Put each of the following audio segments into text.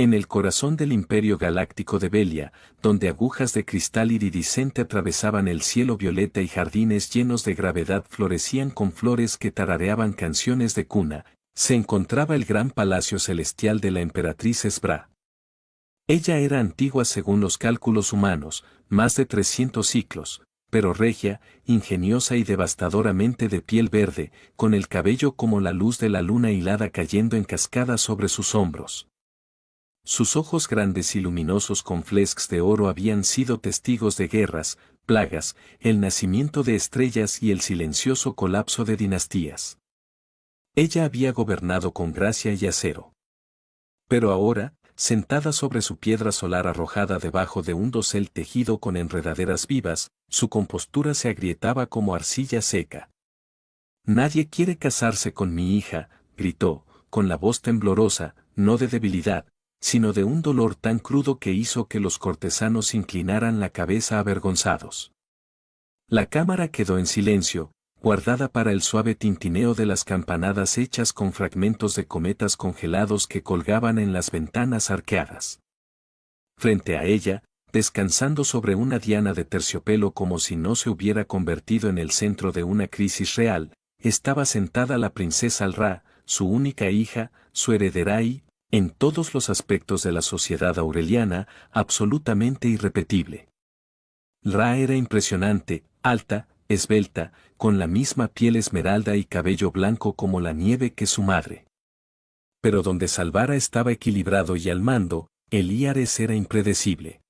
En el corazón del imperio galáctico de Velia, donde agujas de cristal iridiscente atravesaban el cielo violeta y jardines llenos de gravedad florecían con flores que tarareaban canciones de cuna, se encontraba el gran palacio celestial de la emperatriz Esbra. Ella era antigua según los cálculos humanos, más de 300 siglos, pero regia, ingeniosa y devastadoramente de piel verde, con el cabello como la luz de la luna hilada cayendo en cascada sobre sus hombros. Sus ojos grandes y luminosos con flesques de oro habían sido testigos de guerras, plagas, el nacimiento de estrellas y el silencioso colapso de dinastías. Ella había gobernado con gracia y acero. Pero ahora, sentada sobre su piedra solar arrojada debajo de un dosel tejido con enredaderas vivas, su compostura se agrietaba como arcilla seca. «Nadie quiere casarse con mi hija», gritó, con la voz temblorosa, no de debilidad, sino de un dolor tan crudo que hizo que los cortesanos inclinaran la cabeza avergonzados. La cámara quedó en silencio, guardada para el suave tintineo de las campanadas hechas con fragmentos de cometas congelados que colgaban en las ventanas arqueadas. Frente a ella, descansando sobre una diana de terciopelo como si no se hubiera convertido en el centro de una crisis real, estaba sentada la princesa Al-Ra, su única hija, su heredera y, en todos los aspectos de la sociedad aureliana, absolutamente irrepetible. Ra era impresionante, alta, esbelta, con la misma piel esmeralda y cabello blanco como la nieve que su madre. Pero donde Salvara estaba equilibrado y al mando, Elíares era impredecible.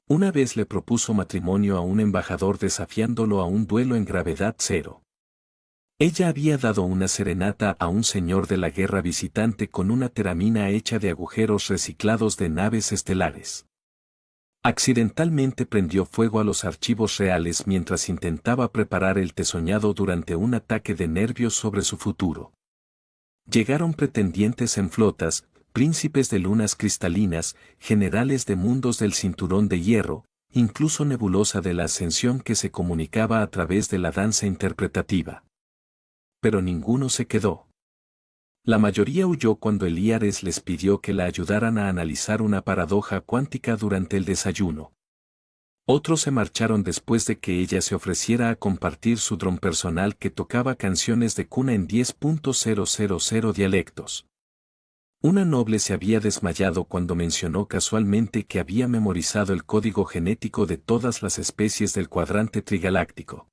Una vez le propuso matrimonio a un embajador desafiándolo a un duelo en gravedad cero. Ella había dado una serenata a un señor de la guerra visitante con una teramina hecha de agujeros reciclados de naves estelares. Accidentalmente prendió fuego a los archivos reales mientras intentaba preparar el té soñado durante un ataque de nervios sobre su futuro. Llegaron pretendientes en flotas, príncipes de lunas cristalinas, generales de mundos del cinturón de hierro, incluso nebulosa de la ascensión que se comunicaba a través de la danza interpretativa. Pero ninguno se quedó. La mayoría huyó cuando Elíares les pidió que la ayudaran a analizar una paradoja cuántica durante el desayuno. Otros se marcharon después de que ella se ofreciera a compartir su dron personal que tocaba canciones de cuna en 10.000 dialectos. Una noble se había desmayado cuando mencionó casualmente que había memorizado el código genético de todas las especies del cuadrante trigaláctico.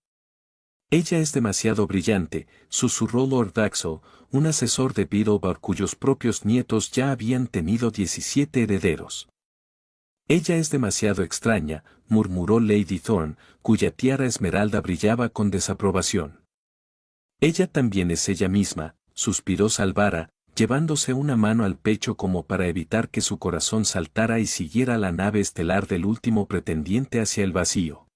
Ella es demasiado brillante, susurró Lord Daxo, un asesor de Beetleborg cuyos propios nietos ya habían tenido 17 herederos. Ella es demasiado extraña, murmuró Lady Thorne, cuya tiara esmeralda brillaba con desaprobación. Ella también es ella misma, suspiró Salvara, llevándose una mano al pecho como para evitar que su corazón saltara y siguiera la nave estelar del último pretendiente hacia el vacío.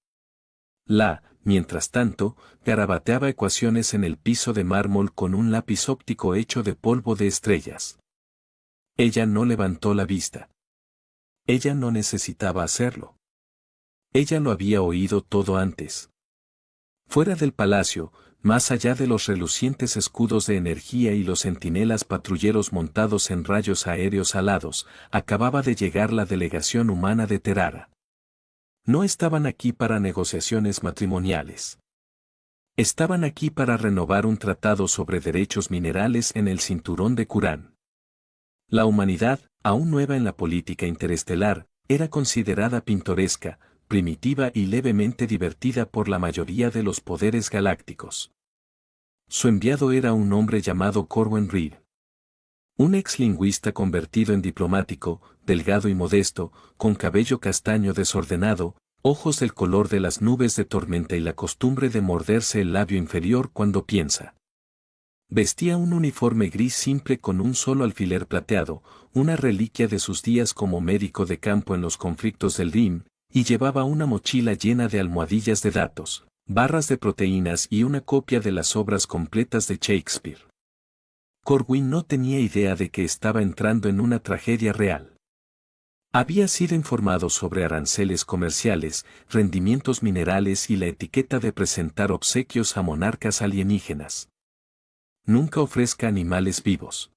Mientras tanto, garabateaba ecuaciones en el piso de mármol con un lápiz óptico hecho de polvo de estrellas. Ella no levantó la vista. Ella no necesitaba hacerlo. Ella lo había oído todo antes. Fuera del palacio, más allá de los relucientes escudos de energía y los centinelas patrulleros montados en rayos aéreos alados, acababa de llegar la delegación humana de Terara. No estaban aquí para negociaciones matrimoniales. Estaban aquí para renovar un tratado sobre derechos minerales en el cinturón de Kurán. La humanidad, aún nueva en la política interestelar, era considerada pintoresca, primitiva y levemente divertida por la mayoría de los poderes galácticos. Su enviado era un hombre llamado Corwin Reed. Un exlingüista convertido en diplomático, delgado y modesto, con cabello castaño desordenado, ojos del color de las nubes de tormenta y la costumbre de morderse el labio inferior cuando piensa. Vestía un uniforme gris simple con un solo alfiler plateado, una reliquia de sus días como médico de campo en los conflictos del Rim, y llevaba una mochila llena de almohadillas de datos, barras de proteínas y una copia de las obras completas de Shakespeare. Corwin no tenía idea de que estaba entrando en una tragedia real. Había sido informado sobre aranceles comerciales, rendimientos minerales y la etiqueta de presentar obsequios a monarcas alienígenas. Nunca ofrezca animales vivos.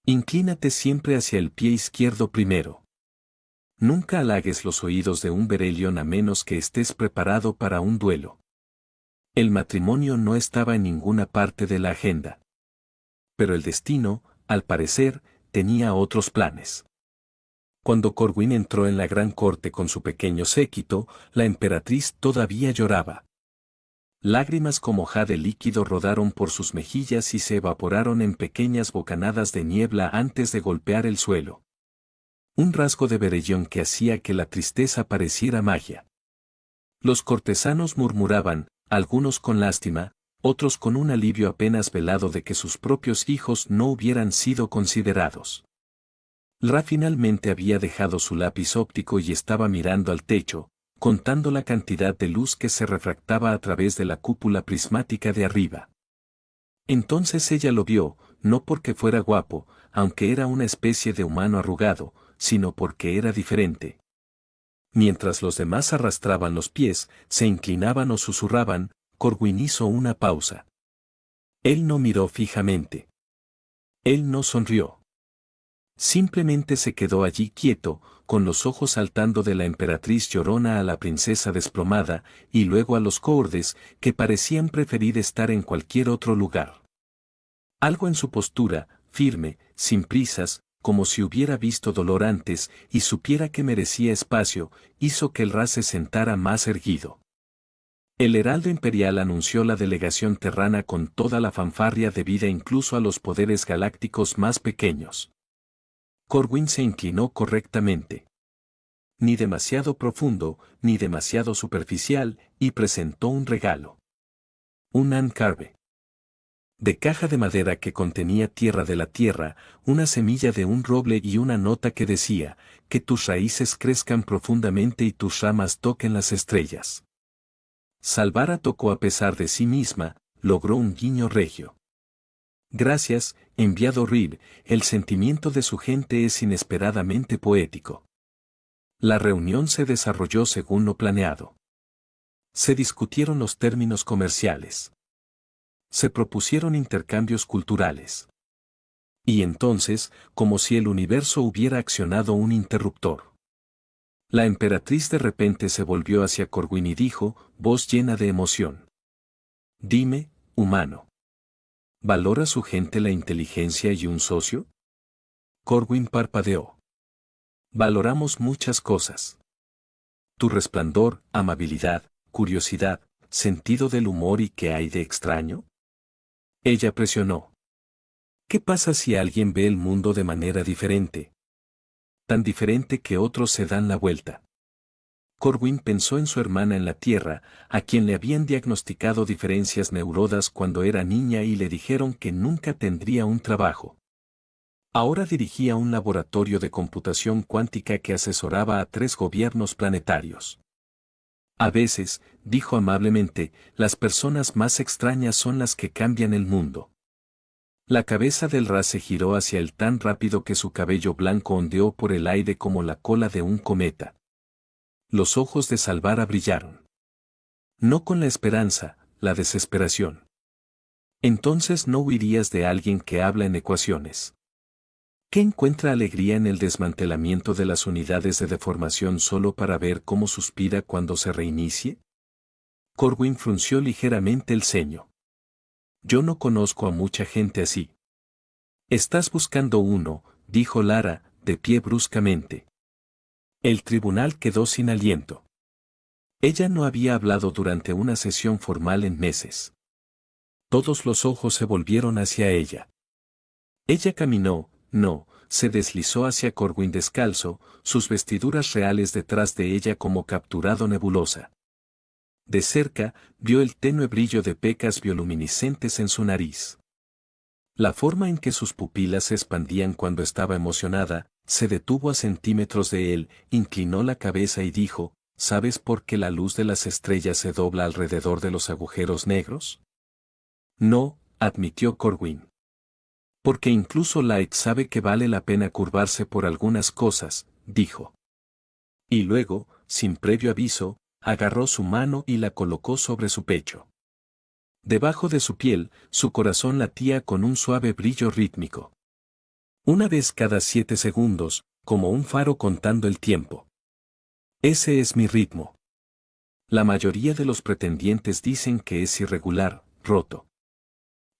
Inclínate siempre hacia el pie izquierdo primero. Nunca halagues los oídos de un Berelion a menos que estés preparado para un duelo. El matrimonio no estaba en ninguna parte de la agenda. Pero el destino, al parecer, tenía otros planes. Cuando Corwin entró en la gran corte con su pequeño séquito, la emperatriz todavía lloraba. Lágrimas como jade líquido rodaron por sus mejillas y se evaporaron en pequeñas bocanadas de niebla antes de golpear el suelo. Un rasgo de Berellón que hacía que la tristeza pareciera magia. Los cortesanos murmuraban, algunos con lástima, otros con un alivio apenas velado de que sus propios hijos no hubieran sido considerados. Ra finalmente había dejado su lápiz óptico y estaba mirando al techo, contando la cantidad de luz que se refractaba a través de la cúpula prismática de arriba. Entonces ella lo vio, no porque fuera guapo, aunque era una especie de humano arrugado, sino porque era diferente. Mientras los demás arrastraban los pies, se inclinaban o susurraban, Corwin hizo una pausa. Él no miró fijamente. Él no sonrió. Simplemente se quedó allí quieto, con los ojos saltando de la emperatriz llorona a la princesa desplomada, y luego a los coordes, que parecían preferir estar en cualquier otro lugar. Algo en su postura, firme, sin prisas, como si hubiera visto dolor antes y supiera que merecía espacio, hizo que el Ra se sentara más erguido. El heraldo imperial anunció la delegación terrana con toda la fanfarria debida incluso a los poderes galácticos más pequeños. Corwin se inclinó correctamente. Ni demasiado profundo, ni demasiado superficial, y presentó un regalo. Un Ancarbe. De caja de madera que contenía tierra de la tierra, una semilla de un roble y una nota que decía, que tus raíces crezcan profundamente y tus ramas toquen las estrellas. Salvara tocó a pesar de sí misma, logró un guiño regio. Gracias, enviado Rib, el sentimiento de su gente es inesperadamente poético. La reunión se desarrolló según lo planeado. Se discutieron los términos comerciales. Se propusieron intercambios culturales. Y entonces, como si el universo hubiera accionado un interruptor. La emperatriz de repente se volvió hacia Corwin y dijo, voz llena de emoción. Dime, humano. ¿Valora su gente la inteligencia y un socio? Corwin parpadeó. Valoramos muchas cosas. Tu resplandor, amabilidad, curiosidad, sentido del humor y qué hay de extraño. Ella presionó. ¿Qué pasa si alguien ve el mundo de manera diferente? Tan diferente que otros se dan la vuelta. Corwin pensó en su hermana en la Tierra, a quien le habían diagnosticado diferencias neurodas cuando era niña y le dijeron que nunca tendría un trabajo. Ahora dirigía un laboratorio de computación cuántica que asesoraba a 3 gobiernos planetarios. A veces, dijo amablemente, las personas más extrañas son las que cambian el mundo. La cabeza del Ra se giró hacia él tan rápido que su cabello blanco ondeó por el aire como la cola de un cometa. Los ojos de Salvara brillaron. No con la esperanza, la desesperación. Entonces no huirías de alguien que habla en ecuaciones. ¿Qué encuentra alegría en el desmantelamiento de las unidades de deformación solo para ver cómo suspira cuando se reinicie? Corwin frunció ligeramente el ceño. Yo no conozco a mucha gente así. Estás buscando uno, dijo Lara, de pie bruscamente. El tribunal quedó sin aliento. Ella no había hablado durante una sesión formal en meses. Todos los ojos se volvieron hacia ella. Ella caminó, se deslizó hacia Corwin descalzo, sus vestiduras reales detrás de ella como capturado nebulosa. De cerca, vio el tenue brillo de pecas bioluminiscentes en su nariz. La forma en que sus pupilas se expandían cuando estaba emocionada, se detuvo a centímetros de él, inclinó la cabeza y dijo, ¿sabes por qué la luz de las estrellas se dobla alrededor de los agujeros negros? No, admitió Corwin. Porque incluso Light sabe que vale la pena curvarse por algunas cosas, dijo. Y luego, sin previo aviso, agarró su mano y la colocó sobre su pecho. Debajo de su piel, su corazón latía con un suave brillo rítmico. Una vez cada 7 segundos, como un faro contando el tiempo. Ese es mi ritmo. La mayoría de los pretendientes dicen que es irregular, roto.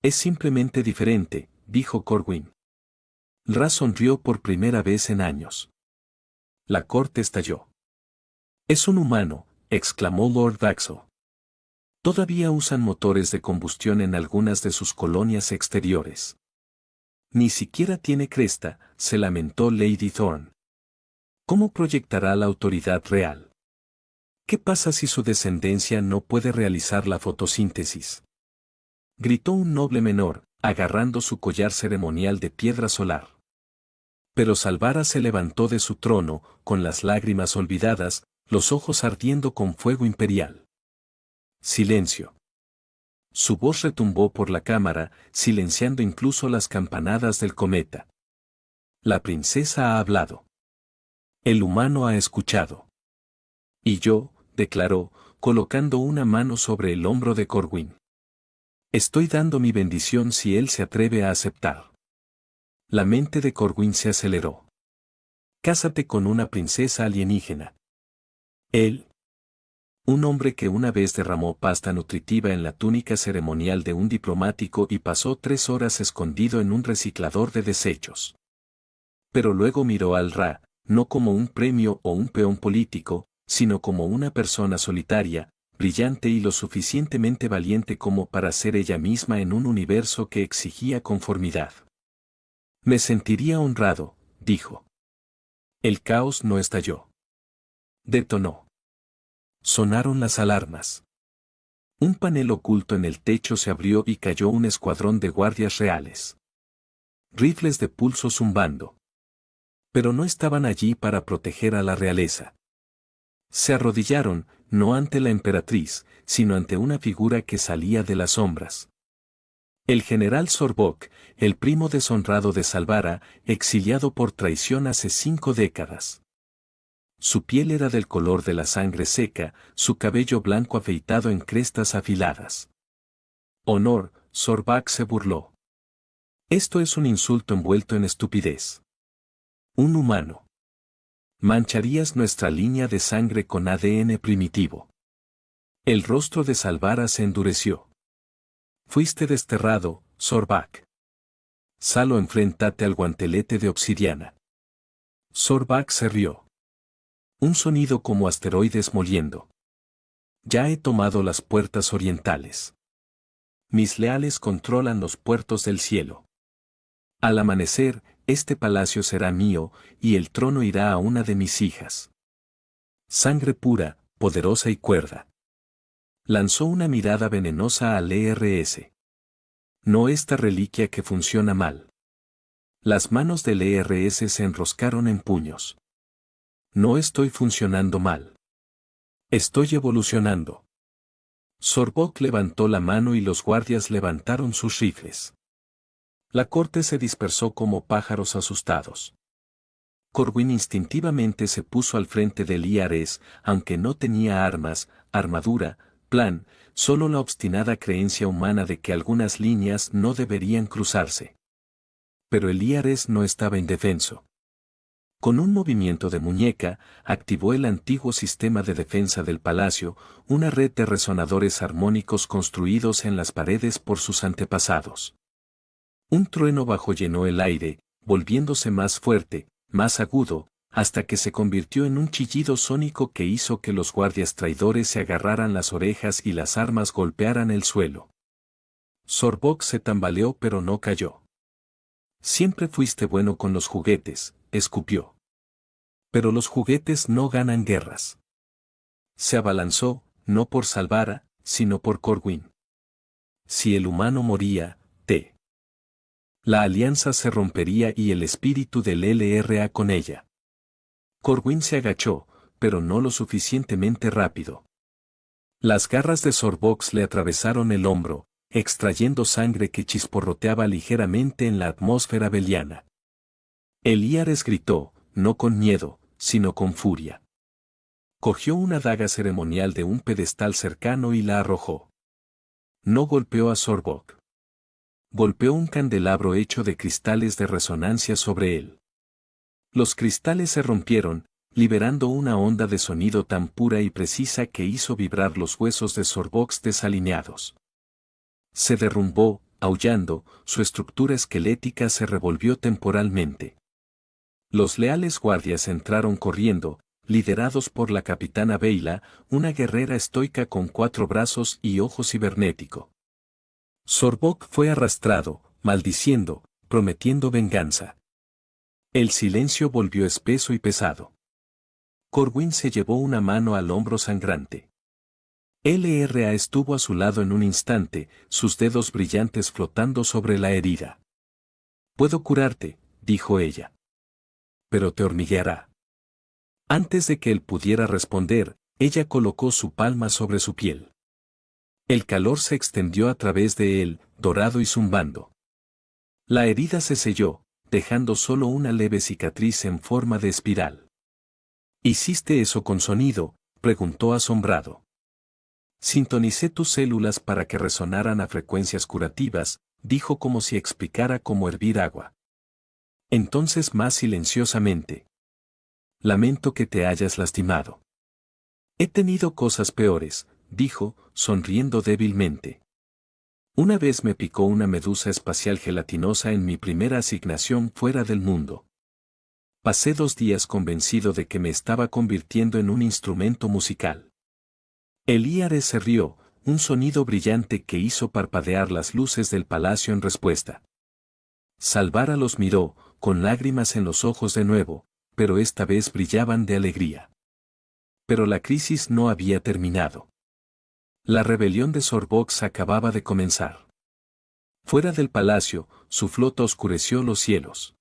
Es simplemente diferente, dijo Corwin. Ra sonrió por primera vez en años. La corte estalló. Es un humano, exclamó Lord Vaxo. Todavía usan motores de combustión en algunas de sus colonias exteriores. Ni siquiera tiene cresta, se lamentó Lady Thorne. ¿Cómo proyectará la autoridad real? ¿Qué pasa si su descendencia no puede realizar la fotosíntesis? Gritó un noble menor, agarrando su collar ceremonial de piedra solar. Pero Salvara se levantó de su trono, con las lágrimas olvidadas, los ojos ardiendo con fuego imperial. Silencio. Su voz retumbó por la cámara, silenciando incluso las campanadas del cometa. La princesa ha hablado. El humano ha escuchado. Y yo, declaró, colocando una mano sobre el hombro de Corwin. Estoy dando mi bendición si él se atreve a aceptar. La mente de Corwin se aceleró. Cásate con una princesa alienígena. Él. Un hombre que una vez derramó pasta nutritiva en la túnica ceremonial de un diplomático y pasó 3 horas escondido en un reciclador de desechos. Pero luego miró al Ra, no como un premio o un peón político, sino como una persona solitaria, brillante y lo suficientemente valiente como para ser ella misma en un universo que exigía conformidad. Me sentiría honrado, dijo. El caos no estalló. Detonó. Sonaron las alarmas. Un panel oculto en el techo se abrió y cayó un escuadrón de guardias reales. Rifles de pulso zumbando. Pero no estaban allí para proteger a la realeza. Se arrodillaron, no ante la emperatriz, sino ante una figura que salía de las sombras. El general Sorbok, el primo deshonrado de Salvara, exiliado por traición hace 5 décadas. Su piel era del color de la sangre seca, su cabello blanco afeitado en crestas afiladas. Honor, Sorbak se burló. Esto es un insulto envuelto en estupidez. Un humano. Mancharías nuestra línea de sangre con ADN primitivo. El rostro de Salvara se endureció. Fuiste desterrado, Sorbak. Salo, enfréntate al guantelete de obsidiana. Sorbak se rió. Un sonido como asteroides moliendo. Ya he tomado las puertas orientales. Mis leales controlan los puertos del cielo. Al amanecer, este palacio será mío, y el trono irá a una de mis hijas. Sangre pura, poderosa y cuerda. Lanzó una mirada venenosa al ERS. No esta reliquia que funciona mal. Las manos del ERS se enroscaron en puños. No estoy funcionando mal. Estoy evolucionando. Sorbok levantó la mano y los guardias levantaron sus rifles. La corte se dispersó como pájaros asustados. Corwin instintivamente se puso al frente del IARES, aunque no tenía armas, armadura, plan, solo la obstinada creencia humana de que algunas líneas no deberían cruzarse. Pero el IARES no estaba indefenso. Con un movimiento de muñeca, activó el antiguo sistema de defensa del palacio, una red de resonadores armónicos construidos en las paredes por sus antepasados. Un trueno bajo llenó el aire, volviéndose más fuerte, más agudo, hasta que se convirtió en un chillido sónico que hizo que los guardias traidores se agarraran las orejas y las armas golpearan el suelo. Sorbok se tambaleó pero no cayó. Siempre fuiste bueno con los juguetes, escupió. Pero los juguetes no ganan guerras. Se abalanzó, no por Salvara, sino por Corwin. Si el humano moría, la alianza se rompería y el espíritu del LRA con ella. Corwin se agachó, pero no lo suficientemente rápido. Las garras de Sorbox le atravesaron el hombro, extrayendo sangre que chisporroteaba ligeramente en la atmósfera beliana. Elíares gritó, no con miedo, sino con furia. Cogió una daga ceremonial de un pedestal cercano y la arrojó. No golpeó a Sorbok. Golpeó un candelabro hecho de cristales de resonancia sobre él. Los cristales se rompieron, liberando una onda de sonido tan pura y precisa que hizo vibrar los huesos de Sorbox desalineados. Se derrumbó, aullando, su estructura esquelética se revolvió temporalmente. Los leales guardias entraron corriendo, liderados por la capitana Beyla, una guerrera estoica con 4 brazos y ojos cibernético. Sorbox fue arrastrado, maldiciendo, prometiendo venganza. El silencio volvió espeso y pesado. Corwin se llevó una mano al hombro sangrante. LRA estuvo a su lado en un instante, sus dedos brillantes flotando sobre la herida. «Puedo curarte», dijo ella. «Pero te hormigueará». Antes de que él pudiera responder, ella colocó su palma sobre su piel. El calor se extendió a través de él, dorado y zumbando. La herida se selló, dejando solo una leve cicatriz en forma de espiral. «¿Hiciste eso con sonido?», preguntó asombrado. «Sintonicé tus células para que resonaran a frecuencias curativas», dijo como si explicara cómo hervir agua. Entonces más silenciosamente. «Lamento que te hayas lastimado». «He tenido cosas peores», dijo, sonriendo débilmente. «Una vez me picó una medusa espacial gelatinosa en mi primera asignación fuera del mundo. Pasé 2 días convencido de que me estaba convirtiendo en un instrumento musical». El IARE se rió, un sonido brillante que hizo parpadear las luces del palacio en respuesta. Salvara los miró, con lágrimas en los ojos de nuevo, pero esta vez brillaban de alegría. Pero la crisis no había terminado. La rebelión de Sorbox acababa de comenzar. Fuera del palacio, su flota oscureció los cielos.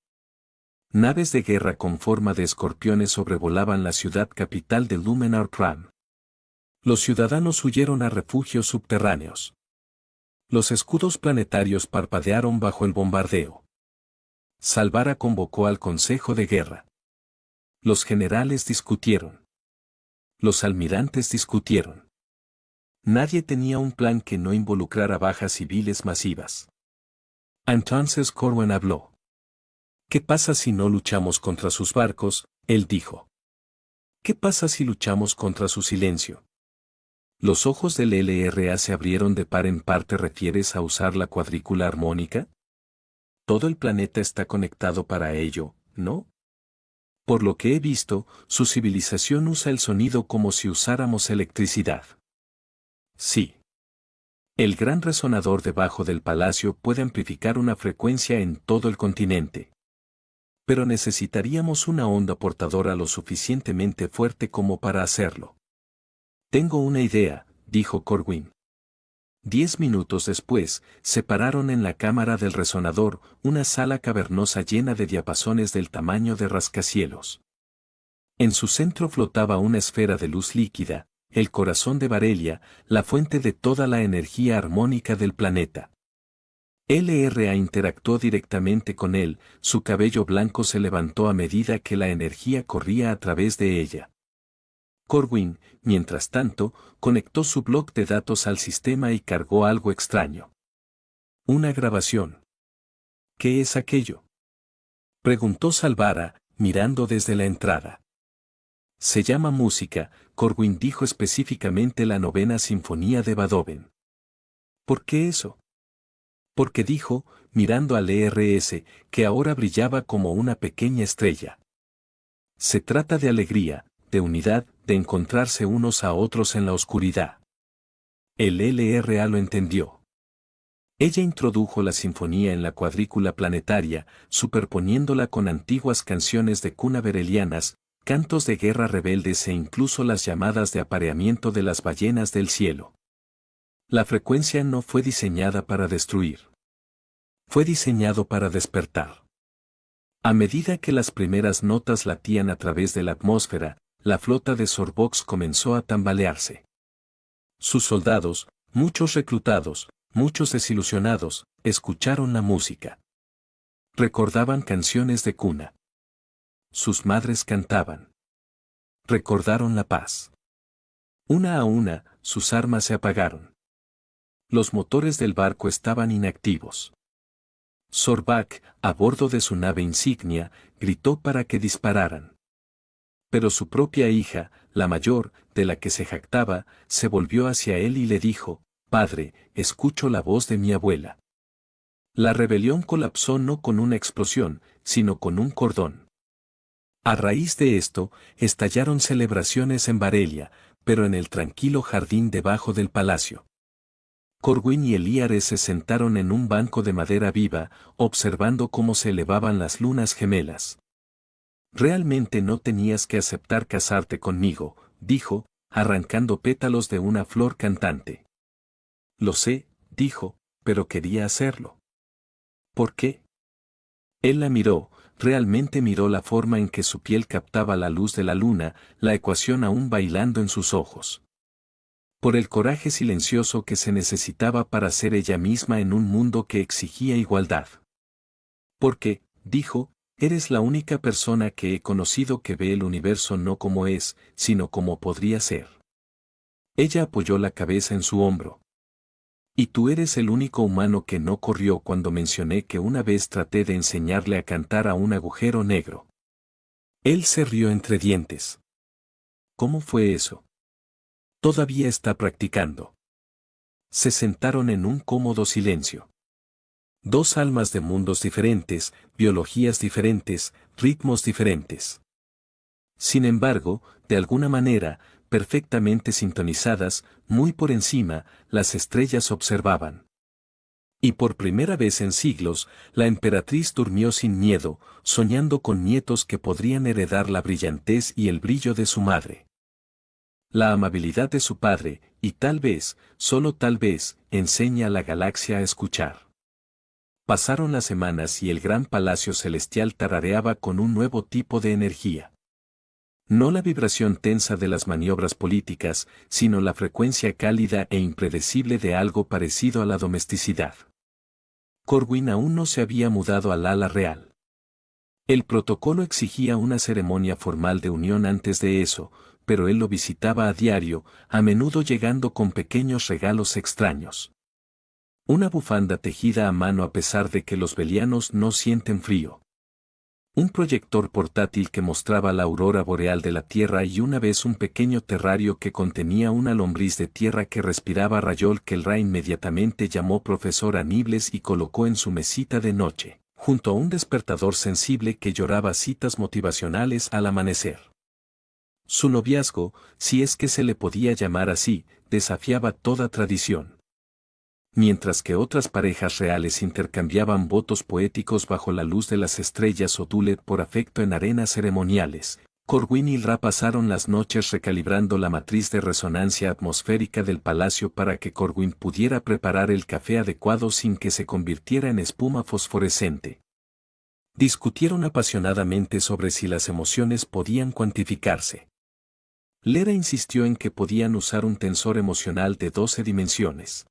Naves de guerra con forma de escorpiones sobrevolaban la ciudad capital de Luminar Pram. Los ciudadanos huyeron a refugios subterráneos. Los escudos planetarios parpadearon bajo el bombardeo. Salvara convocó al Consejo de Guerra. Los generales discutieron. Los almirantes discutieron. Nadie tenía un plan que no involucrara bajas civiles masivas. Entonces Corwin habló. «¿Qué pasa si no luchamos contra sus barcos?», él dijo. «¿Qué pasa si luchamos contra su silencio?». Los ojos del LRA se abrieron de par en par. ¿Te refieres a usar la cuadrícula armónica? Todo el planeta está conectado para ello, ¿no? Por lo que he visto, su civilización usa el sonido como si usáramos electricidad. Sí. El gran resonador debajo del palacio puede amplificar una frecuencia en todo el continente. Pero necesitaríamos una onda portadora lo suficientemente fuerte como para hacerlo. «Tengo una idea», dijo Corwin. 10 minutos después, se pararon en la cámara del resonador, una sala cavernosa llena de diapasones del tamaño de rascacielos. En su centro flotaba una esfera de luz líquida, el corazón de Barelia, la fuente de toda la energía armónica del planeta. LRA interactuó directamente con él, su cabello blanco se levantó a medida que la energía corría a través de ella. Corwin, mientras tanto, conectó su bloc de datos al sistema y cargó algo extraño. Una grabación. «¿Qué es aquello?», preguntó Salvara, mirando desde la entrada. «Se llama música», Corwin dijo, específicamente la 9ª Sinfonía de Beethoven. «¿Por qué eso?». «Porque dijo, mirando al ERS, que ahora brillaba como una pequeña estrella. Se trata de alegría, de unidad, de encontrarse unos a otros en la oscuridad». El LRA lo entendió. Ella introdujo la sinfonía en la cuadrícula planetaria, superponiéndola con antiguas canciones de cuna berelianas, cantos de guerra rebeldes e incluso las llamadas de apareamiento de las ballenas del cielo. La frecuencia no fue diseñada para destruir. Fue diseñado para despertar. A medida que las primeras notas latían a través de la atmósfera, la flota de Sorbox comenzó a tambalearse. Sus soldados, muchos reclutados, muchos desilusionados, escucharon la música. Recordaban canciones de cuna. Sus madres cantaban. Recordaron la paz. Una a una, sus armas se apagaron. Los motores del barco estaban inactivos. Zorbak, a bordo de su nave insignia, gritó para que dispararan. Pero su propia hija, la mayor, de la que se jactaba, se volvió hacia él y le dijo: «Padre, escucho la voz de mi abuela». La rebelión colapsó no con una explosión, sino con un cordón. A raíz de esto, estallaron celebraciones en Barelia, pero en el tranquilo jardín debajo del palacio. Corwin y Elíares se sentaron en un banco de madera viva, observando cómo se elevaban las lunas gemelas. «Realmente no tenías que aceptar casarte conmigo», dijo, arrancando pétalos de una flor cantante. «Lo sé», dijo, «pero quería hacerlo». «¿Por qué?». Él la miró, realmente miró la forma en que su piel captaba la luz de la luna, la ecuación aún bailando en sus ojos. Por el coraje silencioso que se necesitaba para ser ella misma en un mundo que exigía igualdad. «Porque», dijo, «eres la única persona que he conocido que ve el universo no como es, sino como podría ser». Ella apoyó la cabeza en su hombro. «Y tú eres el único humano que no corrió cuando mencioné que una vez traté de enseñarle a cantar a un agujero negro». Él se rió entre dientes. «¿Cómo fue eso?». «Todavía está practicando». Se sentaron en un cómodo silencio. Dos almas de mundos diferentes, biologías diferentes, ritmos diferentes. Sin embargo, de alguna manera, perfectamente sintonizadas, muy por encima, las estrellas observaban. Y por primera vez en siglos, la emperatriz durmió sin miedo, soñando con nietos que podrían heredar la brillantez y el brillo de su madre. La amabilidad de su padre, y tal vez, solo tal vez, enseña a la galaxia a escuchar. Pasaron las semanas y el gran palacio celestial tarareaba con un nuevo tipo de energía. No la vibración tensa de las maniobras políticas, sino la frecuencia cálida e impredecible de algo parecido a la domesticidad. Corwin aún no se había mudado al ala real. El protocolo exigía una ceremonia formal de unión antes de eso, pero él lo visitaba a diario, a menudo llegando con pequeños regalos extraños. Una bufanda tejida a mano a pesar de que los belianos no sienten frío. Un proyector portátil que mostraba la aurora boreal de la Tierra y una vez un pequeño terrario que contenía una lombriz de tierra que respiraba rayol que el Ra inmediatamente llamó profesor Anibles y colocó en su mesita de noche, junto a un despertador sensible que lloraba citas motivacionales al amanecer. Su noviazgo, si es que se le podía llamar así, desafiaba toda tradición. Mientras que otras parejas reales intercambiaban votos poéticos bajo la luz de las estrellas o dulet por afecto en arenas ceremoniales, Corwin y Ra pasaron las noches recalibrando la matriz de resonancia atmosférica del palacio para que Corwin pudiera preparar el café adecuado sin que se convirtiera en espuma fosforescente. Discutieron apasionadamente sobre si las emociones podían cuantificarse. Lera insistió en que podían usar un tensor emocional de 12 dimensiones.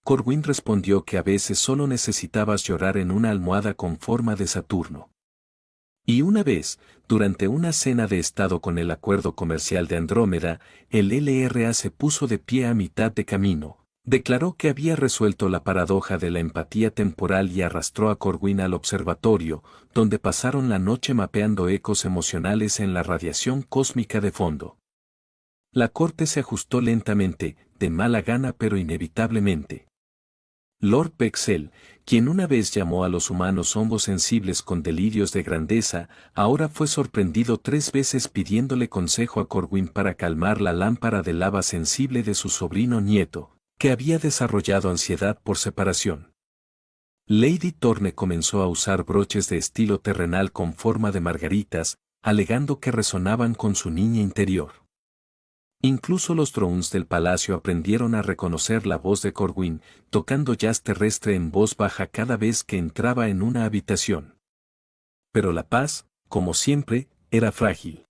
Corwin respondió que a veces solo necesitabas llorar en una almohada con forma de Saturno. Y una vez, durante una cena de estado con el acuerdo comercial de Andrómeda, el LRA se puso de pie a mitad de camino, declaró que había resuelto la paradoja de la empatía temporal y arrastró a Corwin al observatorio, donde pasaron la noche mapeando ecos emocionales en la radiación cósmica de fondo. La corte se ajustó lentamente, de mala gana pero inevitablemente. Lord Bexel, quien una vez llamó a los humanos hongos sensibles con delirios de grandeza, ahora fue sorprendido 3 veces pidiéndole consejo a Corwin para calmar la lámpara de lava sensible de su sobrino nieto, que había desarrollado ansiedad por separación. Lady Thorne comenzó a usar broches de estilo terrenal con forma de margaritas, alegando que resonaban con su niña interior. Incluso los drones del palacio aprendieron a reconocer la voz de Corwin, tocando jazz terrestre en voz baja cada vez que entraba en una habitación. Pero la paz, como siempre, era frágil.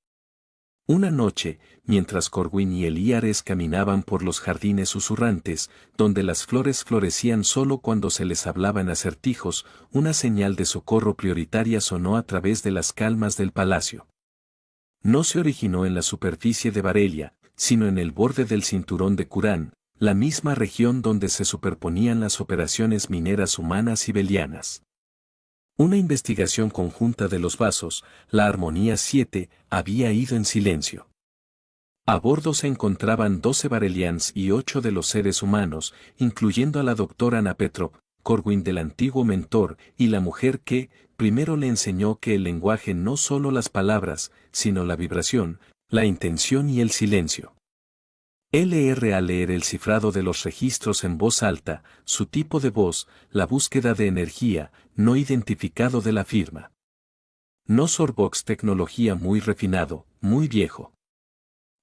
Una noche, mientras Corwin y Elíares caminaban por los jardines susurrantes, donde las flores florecían solo cuando se les hablaba en acertijos, una señal de socorro prioritaria sonó a través de las calmas del palacio. No se originó en la superficie de Barelia, sino en el borde del cinturón de Curán, la misma región donde se superponían las operaciones mineras humanas y belianas. Una investigación conjunta de los vasos, la Armonía 7, había ido en silencio. A bordo se encontraban 12 Varelians y 8 de los seres humanos, incluyendo a la doctora Anna Petrov, Corwin del antiguo mentor, y la mujer que, primero le enseñó que el lenguaje no solo las palabras, sino la vibración, la intención y el silencio. LR al leer el cifrado de los registros en voz alta, su tipo de voz, la búsqueda de energía, no identificado de la firma. No Sorbox tecnología muy refinado, muy viejo.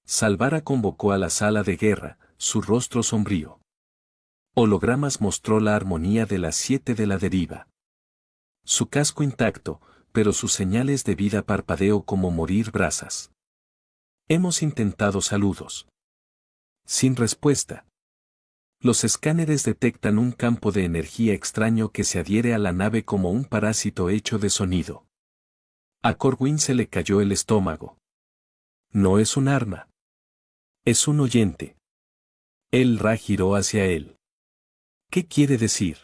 Salvara convocó a la sala de guerra, su rostro sombrío. Hologramas mostró la armonía de las 7 de la deriva. Su casco intacto, pero sus señales de vida parpadeó como morir brasas. Hemos intentado saludos. Sin respuesta. Los escáneres detectan un campo de energía extraño que se adhiere a la nave como un parásito hecho de sonido. A Corwin se le cayó el estómago. No es un arma. Es un oyente. El Ra giró hacia él. ¿Qué quiere decir?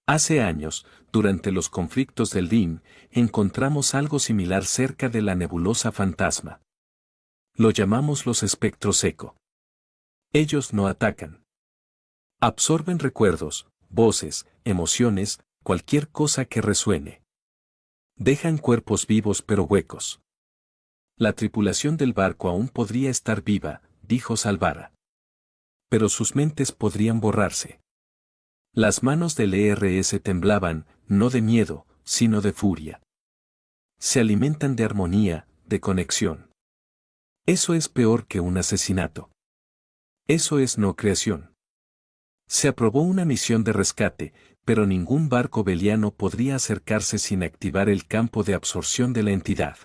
Hace años, durante los conflictos del DIM, encontramos algo similar cerca de la nebulosa fantasma. Lo llamamos los espectros eco. Ellos no atacan. Absorben recuerdos, voces, emociones, cualquier cosa que resuene. Dejan cuerpos vivos pero huecos. La tripulación del barco aún podría estar viva, dijo Salvara. Pero sus mentes podrían borrarse. Las manos del ERS temblaban, no de miedo, sino de furia. Se alimentan de armonía, de conexión. Eso es peor que un asesinato. Eso es no creación. Se aprobó una misión de rescate, pero ningún barco beliano podría acercarse sin activar el campo de absorción de la entidad.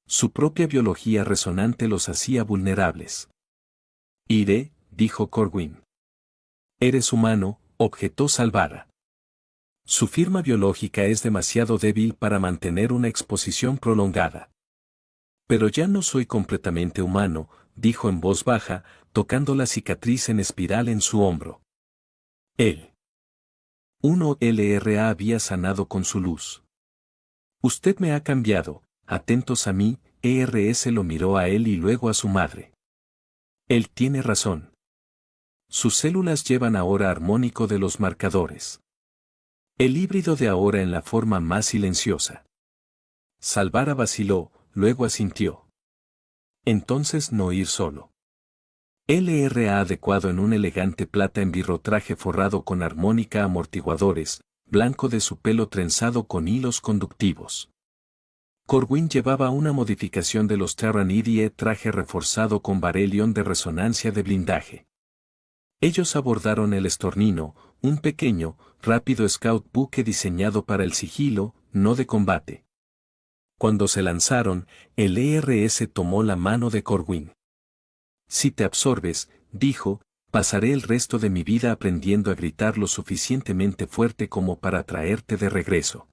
Su propia biología resonante los hacía vulnerables. Iré, dijo Corwin. Eres humano, objetó Salvara. Su firma biológica es demasiado débil para mantener una exposición prolongada. Pero ya no soy completamente humano, dijo en voz baja, tocando la cicatriz en espiral en su hombro. Él. 1 LRA había sanado con su luz. Usted me ha cambiado, atentos a mí, ERS lo miró a él y luego a su madre. Él tiene razón. Sus células llevan ahora armónico de los marcadores. El híbrido de ahora en la forma más silenciosa. Salvara vaciló, luego asintió. Entonces no ir solo. LRA adecuado en un elegante plata en birrotraje forrado con armónica amortiguadores, blanco de su pelo trenzado con hilos conductivos. Corwin llevaba una modificación de los Terran Idie traje reforzado con Varelion de resonancia de blindaje. Ellos abordaron el Estornino, un pequeño, rápido scout buque diseñado para el sigilo, no de combate. Cuando se lanzaron, el ERS tomó la mano de Corwin. Si te absorbes, dijo, pasaré el resto de mi vida aprendiendo a gritar lo suficientemente fuerte como para traerte de regreso.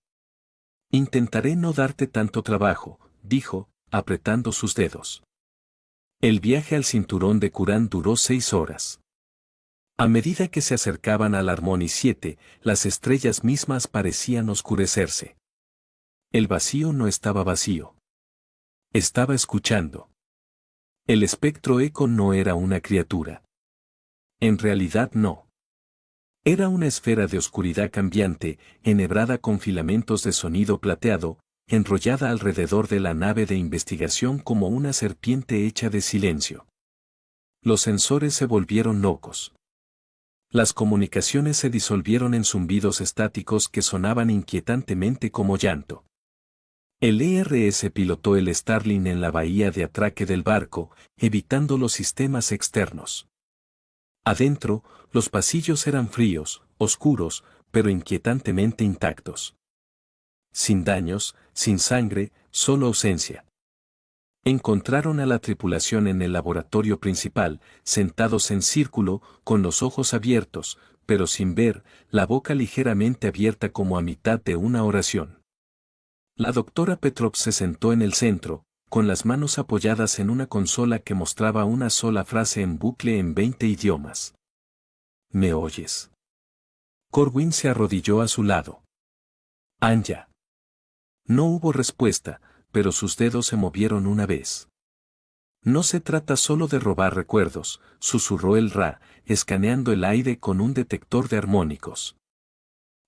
Intentaré no darte tanto trabajo, dijo, apretando sus dedos. El viaje al cinturón de Kurán duró 6 horas. A medida que se acercaban al Harmony 7, las estrellas mismas parecían oscurecerse. El vacío no estaba vacío. Estaba escuchando. El espectro eco no era una criatura. En realidad no. Era una esfera de oscuridad cambiante, enhebrada con filamentos de sonido plateado, enrollada alrededor de la nave de investigación como una serpiente hecha de silencio. Los sensores se volvieron locos. Las comunicaciones se disolvieron en zumbidos estáticos que sonaban inquietantemente como llanto. El ERS pilotó el Starling en la bahía de atraque del barco, evitando los sistemas externos. Adentro, los pasillos eran fríos, oscuros, pero inquietantemente intactos. Sin daños, sin sangre, solo ausencia. Encontraron a la tripulación en el laboratorio principal, sentados en círculo, con los ojos abiertos, pero sin ver, la boca ligeramente abierta como a mitad de una oración. La doctora Petrov se sentó en el centro, con las manos apoyadas en una consola que mostraba una sola frase en bucle en 20 idiomas. ¿Me oyes? Corwin se arrodilló a su lado. Anya. No hubo respuesta, pero sus dedos se movieron una vez. No se trata solo de robar recuerdos, susurró el Ra, escaneando el aire con un detector de armónicos.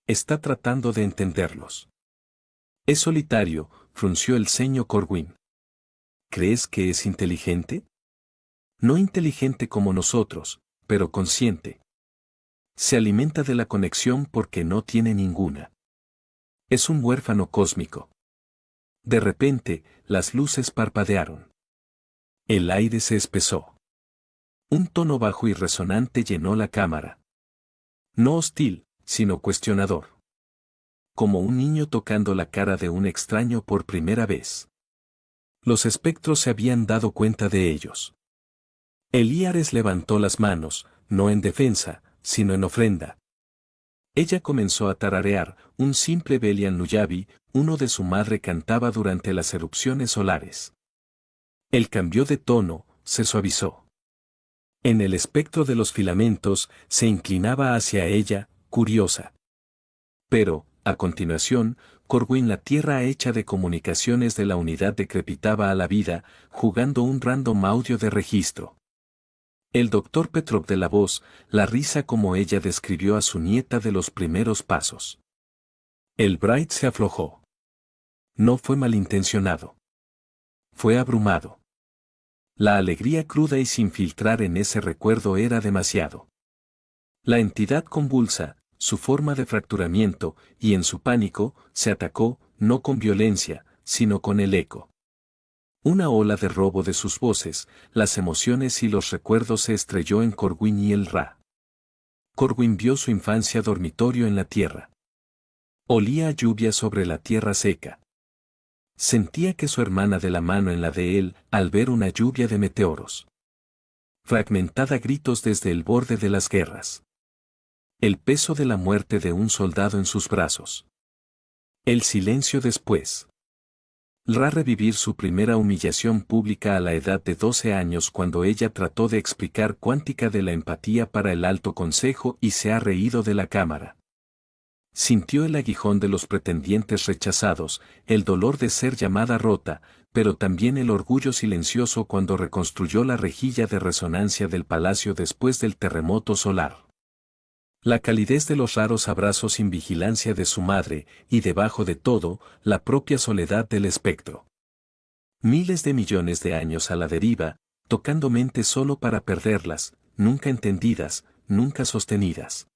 Está tratando de entenderlos. Es solitario, frunció el ceño Corwin. ¿Crees que es inteligente? No inteligente como nosotros, pero consciente. Se alimenta de la conexión porque no tiene ninguna. Es un huérfano cósmico. De repente, las luces parpadearon. El aire se espesó. Un tono bajo y resonante llenó la cámara. No hostil, sino cuestionador. Como un niño tocando la cara de un extraño por primera vez. Los espectros se habían dado cuenta de ellos. Elíares levantó las manos, no en defensa, sino en ofrenda. Ella comenzó a tararear, un simple Belian Nuyabi, uno de su madre cantaba durante las erupciones solares. Él cambió de tono, se suavizó. En el espectro de los filamentos, se inclinaba hacia ella, curiosa. Pero, a continuación, Corwin, la tierra hecha de comunicaciones de la unidad, decrepitaba a la vida, jugando un random audio de registro. El doctor Petrov de la voz, la risa como ella describió a su nieta de los primeros pasos. El Bright se aflojó. No fue malintencionado. Fue abrumado. La alegría cruda y sin filtrar en ese recuerdo era demasiado. La entidad convulsa, su forma de fracturamiento, y en su pánico, se atacó, no con violencia, sino con el eco. Una ola de robo de sus voces, las emociones y los recuerdos se estrelló en Corwin y el Ra. Corwin vio su infancia dormitorio en la tierra. Olía a lluvia sobre la tierra seca. Sentía que su hermana de la mano en la de él, al ver una lluvia de meteoros. Fragmentada gritos desde el borde de las guerras. El peso de la muerte de un soldado en sus brazos. El silencio después. Ra revivir su primera humillación pública a la edad de 12 años cuando ella trató de explicar cuántica de la empatía para el alto consejo y se ha reído de la cámara. Sintió el aguijón de los pretendientes rechazados, el dolor de ser llamada rota, pero también el orgullo silencioso cuando reconstruyó la rejilla de resonancia del palacio después del terremoto solar. La calidez de los raros abrazos sin vigilancia de su madre, y debajo de todo, la propia soledad del espectro. Miles de millones de años a la deriva, tocando mentes solo para perderlas, nunca entendidas, nunca sostenidas.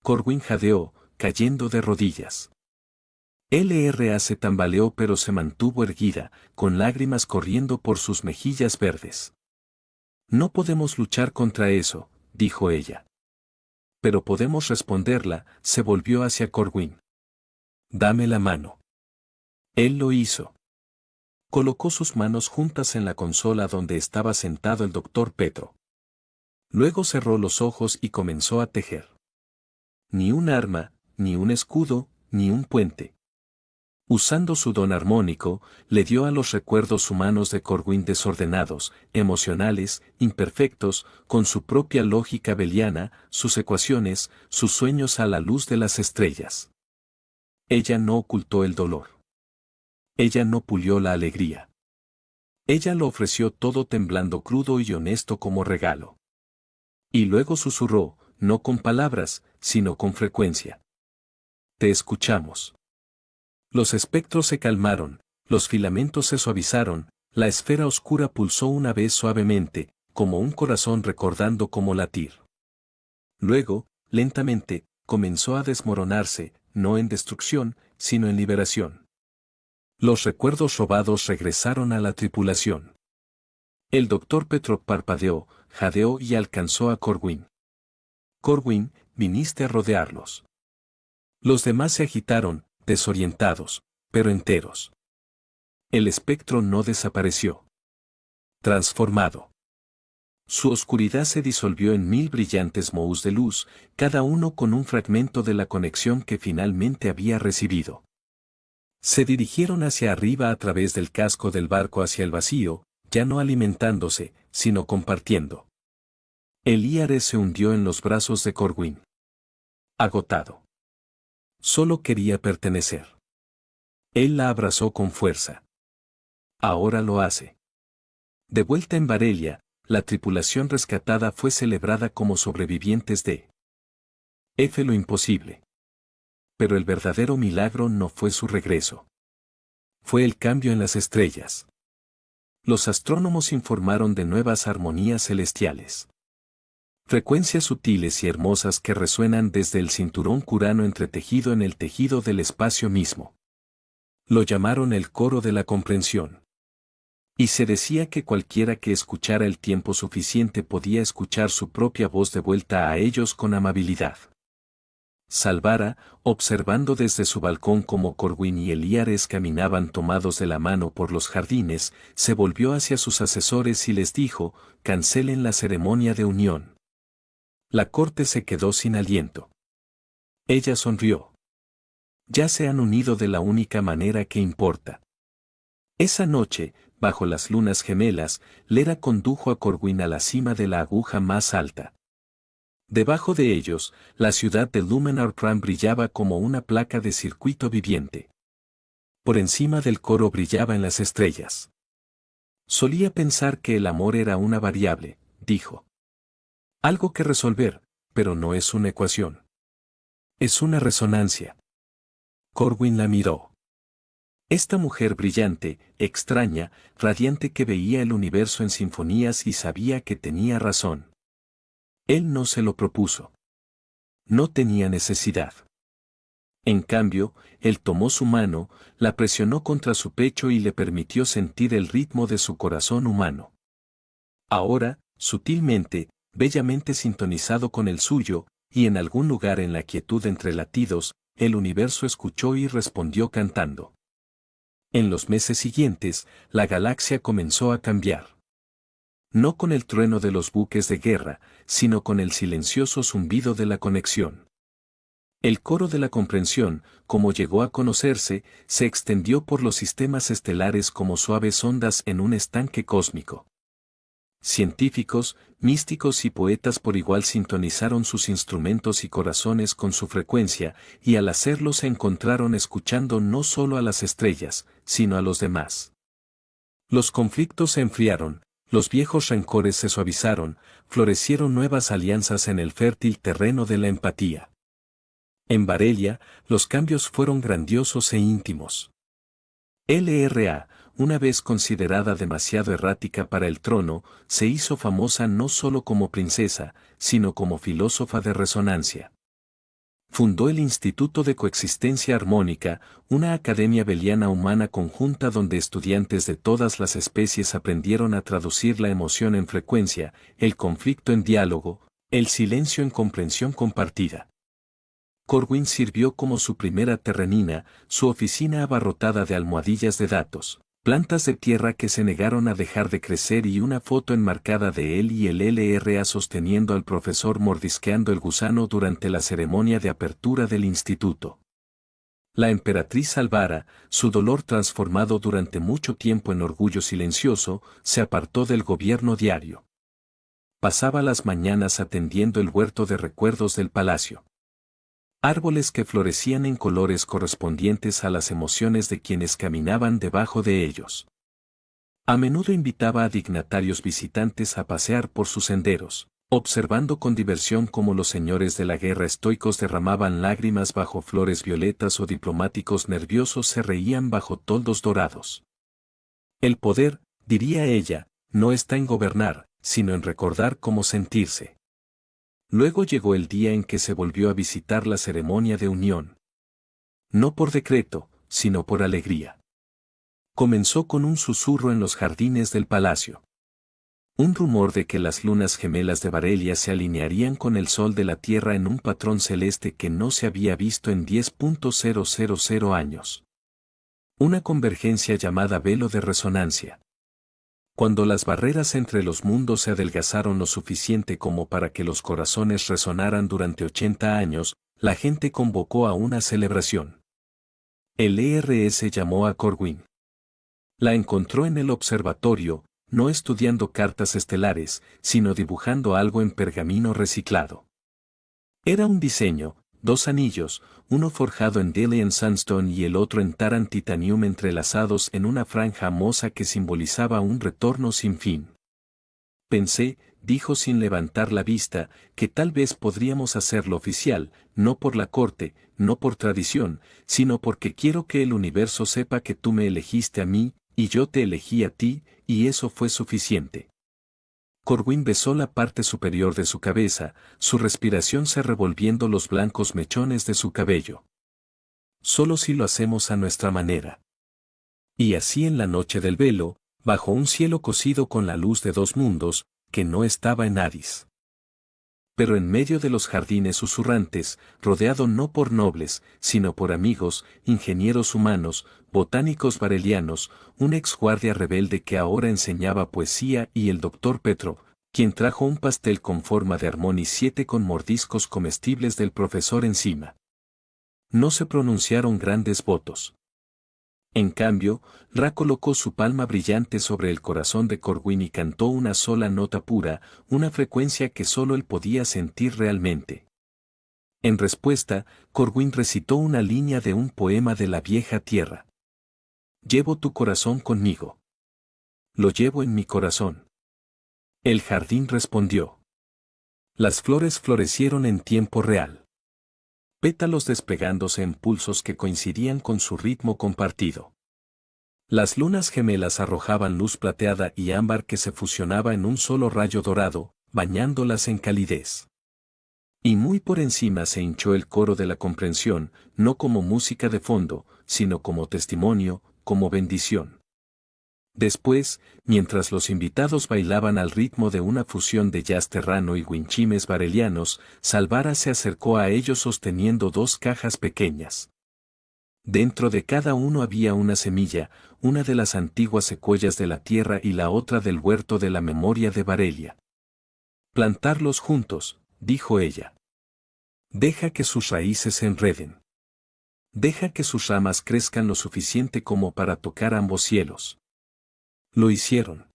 Corwin jadeó, cayendo de rodillas. LRA se tambaleó pero se mantuvo erguida, con lágrimas corriendo por sus mejillas verdes. No podemos luchar contra eso, dijo ella. Pero podemos responderla, se volvió hacia Corwin. Dame la mano. Él lo hizo. Colocó sus manos juntas en la consola donde estaba sentado el doctor Petro. Luego cerró los ojos y comenzó a tejer. Ni un arma, ni un escudo, ni un puente. Usando su don armónico, le dio a los recuerdos humanos de Corwin desordenados, emocionales, imperfectos, con su propia lógica beliana, sus ecuaciones, sus sueños a la luz de las estrellas. Ella no ocultó el dolor. Ella no pulió la alegría. Ella lo ofreció todo temblando crudo y honesto como regalo. Y luego susurró, no con palabras, sino con frecuencia. Te escuchamos. Los espectros se calmaron, los filamentos se suavizaron, la esfera oscura pulsó una vez suavemente, como un corazón recordando cómo latir. Luego, lentamente, comenzó a desmoronarse, no en destrucción, sino en liberación. Los recuerdos robados regresaron a la tripulación. El doctor Petrov parpadeó, jadeó y alcanzó a Corwin. Corwin, viniste a rodearlos. Los demás se agitaron, desorientados, pero enteros. El espectro no desapareció. Transformado. Su oscuridad se disolvió en 1000 brillantes mohús de luz, cada uno con un fragmento de la conexión que finalmente había recibido. Se dirigieron hacia arriba a través del casco del barco hacia el vacío, ya no alimentándose, sino compartiendo. Elíares se hundió en los brazos de Corwin. Agotado. Solo quería pertenecer. Él la abrazó con fuerza. Ahora lo hace. De vuelta en Barelia, la tripulación rescatada fue celebrada como sobrevivientes de lo imposible. Pero el verdadero milagro no fue su regreso. Fue el cambio en las estrellas. Los astrónomos informaron de nuevas armonías celestiales. Frecuencias sutiles y hermosas que resuenan desde el cinturón curano entretejido en el tejido del espacio mismo. Lo llamaron el coro de la comprensión. Y se decía que cualquiera que escuchara el tiempo suficiente podía escuchar su propia voz de vuelta a ellos con amabilidad. Salvara, observando desde su balcón cómo Corwin y Eliares caminaban tomados de la mano por los jardines, se volvió hacia sus asesores y les dijo: cancelen la ceremonia de unión. La corte se quedó sin aliento. Ella sonrió. Ya se han unido de la única manera que importa. Esa noche, bajo las lunas gemelas, Lera condujo a Corwin a la cima de la aguja más alta. Debajo de ellos, la ciudad de Luminar Prime brillaba como una placa de circuito viviente. Por encima del coro brillaban las estrellas. Solía pensar que el amor era una variable, dijo. Algo que resolver, pero no es una ecuación. Es una resonancia. Corwin la miró. Esta mujer brillante, extraña, radiante que veía el universo en sinfonías y sabía que tenía razón. Él no se lo propuso. No tenía necesidad. En cambio, él tomó su mano, la presionó contra su pecho y le permitió sentir el ritmo de su corazón humano. Ahora, sutilmente, bellamente sintonizado con el suyo, y en algún lugar en la quietud entre latidos, el universo escuchó y respondió cantando. En los meses siguientes, la galaxia comenzó a cambiar. No con el trueno de los buques de guerra, sino con el silencioso zumbido de la conexión. El coro de la comprensión, como llegó a conocerse, se extendió por los sistemas estelares como suaves ondas en un estanque cósmico. Científicos, místicos y poetas por igual sintonizaron sus instrumentos y corazones con su frecuencia, y al hacerlo se encontraron escuchando no solo a las estrellas, sino a los demás. Los conflictos se enfriaron, los viejos rencores se suavizaron, florecieron nuevas alianzas en el fértil terreno de la empatía. En Barelia, los cambios fueron grandiosos e íntimos. LRA, una vez considerada demasiado errática para el trono, se hizo famosa no solo como princesa, sino como filósofa de resonancia. Fundó el Instituto de Coexistencia Armónica, una academia beliana humana conjunta donde estudiantes de todas las especies aprendieron a traducir la emoción en frecuencia, el conflicto en diálogo, el silencio en comprensión compartida. Corwin sirvió como su primera terrenina, su oficina abarrotada de almohadillas de datos, plantas de tierra que se negaron a dejar de crecer y una foto enmarcada de él y el LRA sosteniendo al profesor mordisqueando el gusano durante la ceremonia de apertura del instituto. La emperatriz Salvara, su dolor transformado durante mucho tiempo en orgullo silencioso, se apartó del gobierno diario. Pasaba las mañanas atendiendo el huerto de recuerdos del palacio. Árboles que florecían en colores correspondientes a las emociones de quienes caminaban debajo de ellos. A menudo invitaba a dignatarios visitantes a pasear por sus senderos, observando con diversión cómo los señores de la guerra estoicos derramaban lágrimas bajo flores violetas o diplomáticos nerviosos se reían bajo toldos dorados. El poder, diría ella, no está en gobernar, sino en recordar cómo sentirse. Luego llegó el día en que se volvió a visitar la ceremonia de unión. No por decreto, sino por alegría. Comenzó con un susurro en los jardines del palacio. Un rumor de que las lunas gemelas de Barelia se alinearían con el sol de la Tierra en un patrón celeste que no se había visto en 10.000 años. Una convergencia llamada velo de resonancia. Cuando las barreras entre los mundos se adelgazaron lo suficiente como para que los corazones resonaran durante 80 años, la gente convocó a una celebración. El ERS llamó a Corwin. La encontró en el observatorio, no estudiando cartas estelares, sino dibujando algo en pergamino reciclado. Era un diseño, 2 anillos, uno forjado en Delian Sandstone y el otro en Taran Titanium entrelazados en una franja moza que simbolizaba un retorno sin fin. Pensé, dijo sin levantar la vista, que tal vez podríamos hacerlo oficial, no por la corte, no por tradición, sino porque quiero que el universo sepa que tú me elegiste a mí, y yo te elegí a ti, y eso fue suficiente. Corwin besó la parte superior de su cabeza, su respiración se revolviendo los blancos mechones de su cabello. Solo si lo hacemos a nuestra manera. Y así en la noche del velo, bajo un cielo cosido con la luz de 2 mundos, que no estaba en Hades. Pero en medio de los jardines susurrantes, rodeado no por nobles, sino por amigos, ingenieros humanos, botánicos barelianos, un ex guardia rebelde que ahora enseñaba poesía y el doctor Petro, quien trajo un pastel con forma de Harmonis 7 con mordiscos comestibles del profesor encima. No se pronunciaron grandes votos. En cambio, Ra colocó su palma brillante sobre el corazón de Corwin y cantó una sola nota pura, una frecuencia que solo él podía sentir realmente. En respuesta, Corwin recitó una línea de un poema de la vieja tierra. Llevo tu corazón conmigo. Lo llevo en mi corazón. El jardín respondió. Las flores florecieron en tiempo real. Pétalos desplegándose en pulsos que coincidían con su ritmo compartido. Las lunas gemelas arrojaban luz plateada y ámbar que se fusionaba en un solo rayo dorado, bañándolas en calidez. Y muy por encima se hinchó el coro de la comprensión, no como música de fondo, sino como testimonio, como bendición. Después, mientras los invitados bailaban al ritmo de una fusión de jazz terrano y guinchimes barelianos, Salvara se acercó a ellos sosteniendo 2 cajas pequeñas. Dentro de cada uno había una semilla, una de las antiguas secuoyas de la tierra y la otra del huerto de la memoria de Barelia. Plantarlos juntos, dijo ella. Deja que sus raíces se enreden. Deja que sus ramas crezcan lo suficiente como para tocar ambos cielos. Lo hicieron.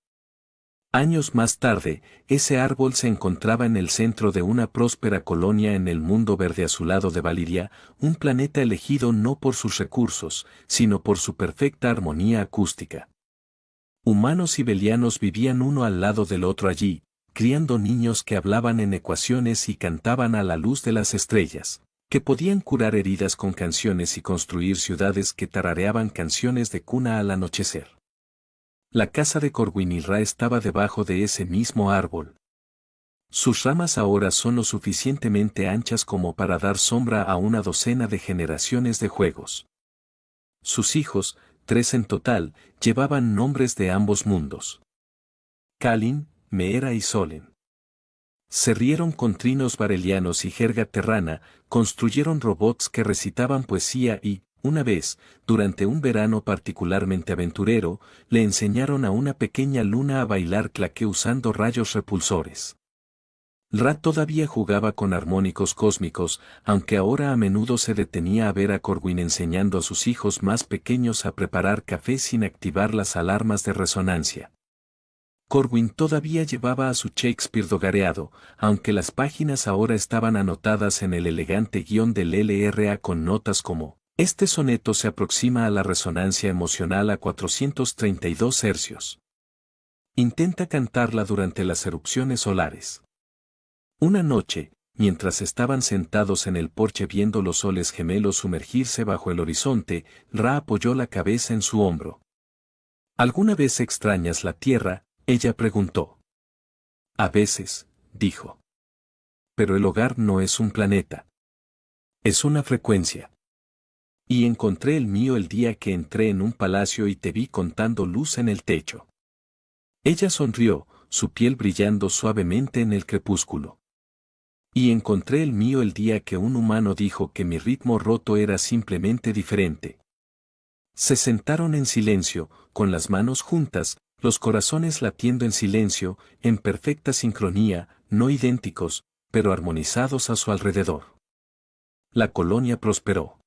Años más tarde, ese árbol se encontraba en el centro de una próspera colonia en el mundo verde azulado de Valiria, un planeta elegido no por sus recursos, sino por su perfecta armonía acústica. Humanos y belianos vivían uno al lado del otro allí, criando niños que hablaban en ecuaciones y cantaban a la luz de las estrellas, que podían curar heridas con canciones y construir ciudades que tarareaban canciones de cuna al anochecer. La casa de Corwin y Ra estaba debajo de ese mismo árbol. Sus ramas ahora son lo suficientemente anchas como para dar sombra a una docena de generaciones de juegos. Sus hijos, 3 en total, llevaban nombres de ambos mundos. Kalin, Meera y Solen. Se rieron con trinos barelianos y jerga terrana, construyeron robots que recitaban poesía y, una vez, durante un verano particularmente aventurero, le enseñaron a una pequeña luna a bailar claqué usando rayos repulsores. Ra todavía jugaba con armónicos cósmicos, aunque ahora a menudo se detenía a ver a Corwin enseñando a sus hijos más pequeños a preparar café sin activar las alarmas de resonancia. Corwin todavía llevaba a su Shakespeare dogareado, aunque las páginas ahora estaban anotadas en el elegante guión del LRA con notas como: este soneto se aproxima a la resonancia emocional a 432 hercios. Intenta cantarla durante las erupciones solares. Una noche, mientras estaban sentados en el porche viendo los soles gemelos sumergirse bajo el horizonte, Ra apoyó la cabeza en su hombro. ¿Alguna vez extrañas la tierra?, ella preguntó. A veces, dijo. Pero el hogar no es un planeta. Es una frecuencia. Y encontré el mío el día que entré en un palacio y te vi contando luz en el techo. Ella sonrió, su piel brillando suavemente en el crepúsculo. Y encontré el mío el día que un humano dijo que mi ritmo roto era simplemente diferente. Se sentaron en silencio, con las manos juntas, los corazones latiendo en silencio, en perfecta sincronía, no idénticos, pero armonizados a su alrededor. La colonia prosperó.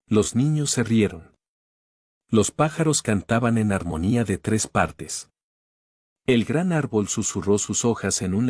Los niños se rieron. Los pájaros cantaban en armonía de 3 partes. El gran árbol susurró sus hojas en un